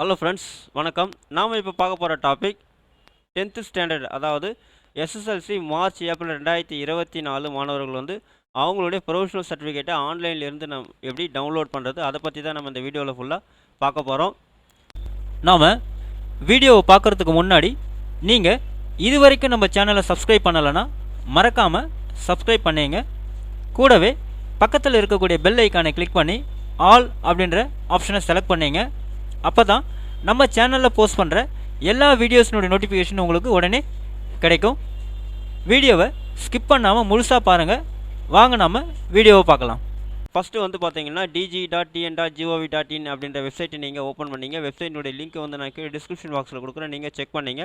Hello friends, வணக்கம். நாம் இப்போ பார்க்க போகிற டாபிக் 10th ஸ்டாண்டர்ட், அதாவது எஸ்எஸ்எல்சி மார்ச் ஏப்ரல் 2024 மாணவர்கள் அவங்களுடைய ப்ரொஃபஷனல் சர்டிஃபிகேட்டை ஆன்லைன்லேருந்து எப்படி டவுன்லோட் பண்ணுறது, அதை பற்றி தான் நம்ம இந்த வீடியோவில் ஃபுல்லாக பார்க்க போகிறோம். நாம் வீடியோவை பார்க்குறதுக்கு முன்னாடி நீங்கள் இது வரைக்கும் நம்ம சேனலை சப்ஸ்கிரைப் பண்ணலைன்னா மறக்காமல் சப்ஸ்கிரைப் பண்ணிங்க. கூடவே பக்கத்தில் இருக்கக்கூடிய பெல் ஐக்கானை கிளிக் பண்ணி ஆல் அப்படின்ற ஆப்ஷனை செலக்ட் பண்ணிங்க. அப்போ தான் நம்ம சேனலில் போஸ்ட் பண்ணுற எல்லா வீடியோஸினுடைய நோட்டிஃபிகேஷன் உங்களுக்கு உடனே கிடைக்கும். வீடியோவை ஸ்கிப் பண்ணாமல் முழுசாக பாருங்கள். வாங்க நம்ம வீடியோவை பார்க்கலாம். ஃபஸ்ட்டு பார்த்தீங்கன்னா dg.tn.gov.in அப்படின்ற வெப்சைட்டை நீங்கள் ஓப்பன் பண்ணிங்க. வெப்சைட்டினுடைய லிங்க் நான் கீழே டிஸ்கிரிப்ஷன் பாக்ஸில் கொடுக்குறேன், நீங்கள் செக் பண்ணிங்க.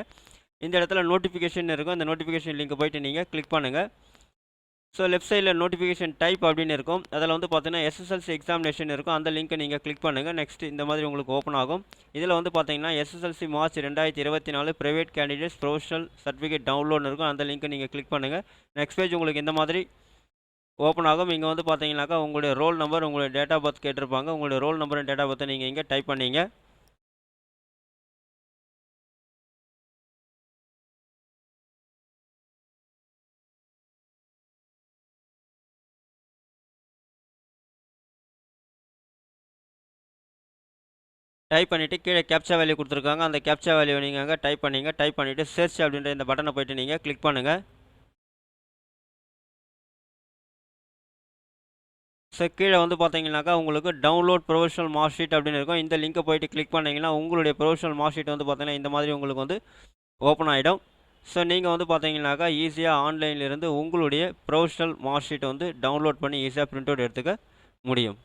இந்த இடத்துல நோட்டிஃபிகேஷன் இருக்கும், அந்த நோட்டிஃபிகேஷன் லிங்க் போய்ட்டு நீங்கள் கிளிக் பண்ணுங்கள். ஸோ லெஃப்ட் சைடில் நோட்டிஃபிகேஷன் டைப் அப்படின்னு இருக்கும். அதில் பார்த்தீங்கன்னா எஸ்எஸ்எல்சி எக்ஸாமினேஷன் இருக்கும், அந்த லிங்க்கை நீங்கள் கிளிக் பண்ணுங்கள். நெக்ஸ்ட் இந்த மாதிரி உங்களுக்கு ஓப்பன் ஆகும். இதில் பார்த்தீங்கன்னா SSLC March 2024 private candidates professional certificate download இருக்கும், அந்த லிங்க்கை நீங்கள் கிளிக் பண்ணுங்கள். நெக்ஸ்ட் பேஜ் உங்களுக்கு இந்த மாதிரி ஓப்பன் ஆகும். இங்கே பார்த்தீங்கன்னாக்கா உங்களுடைய ரோல் நம்பர், உங்களுடைய டேட் ஆஃப் பர்த் கேட்டிருப்பாங்க. உங்களுடைய roll number and date of பர்த்தை நீங்கள் இங்கே டைப் பண்ணிங்க. டைப் பண்ணிவிட்டு கீழே கேப்சா வேல்யூ கொடுத்துருக்காங்க, அந்த கேப்சா வேல்யூ நீங்கள் அங்கே டைப் பண்ணிங்க. டைப் பண்ணிவிட்டு சர்ச் அப்படின்ற இந்த பட்டனை போய்ட்டு நீங்கள் கிளிக் பண்ணுங்கள். ஸோ கீழே பார்த்தீங்கன்னாக்கா உங்களுக்கு டவுன்லோட் ப்ரொஃபஷனல் மார்க் ஷீட் அப்படின்னு இருக்கும். இந்த லிங்கை போய்ட்டு கிளிக் பண்ணிங்கன்னா உங்களுடைய ப்ரொஃபஷனல் மார்க் ஷீட் பார்த்தீங்கன்னா இந்த மாதிரி உங்களுக்கு ஓப்பன் ஆகிடும். ஸோ நீங்கள் பார்த்தீங்கன்னாக்கா ஈஸியாக ஆன்லைன்லேருந்து உங்களுடைய ப்ரொஃபஷனல் மார்க் ஷீட்டை டவுன்லோட் பண்ணி ஈஸியாக பிரிண்ட் அவுட் எடுத்துக்க முடியும்.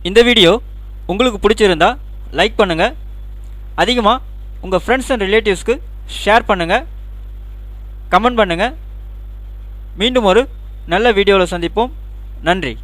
இந்த வீடியோ உங்களுக்கு பிடிச்சிருந்தா லைக் பண்ணுங்கள். அதிகமாக உங்கள் ஃப்ரெண்ட்ஸ் அண்ட் ரிலேட்டிவ்ஸ்க்கு ஷேர் பண்ணுங்கள், கமெண்ட் பண்ணுங்கள். மீண்டும் ஒரு நல்ல வீடியோவில் சந்திப்போம். நன்றி.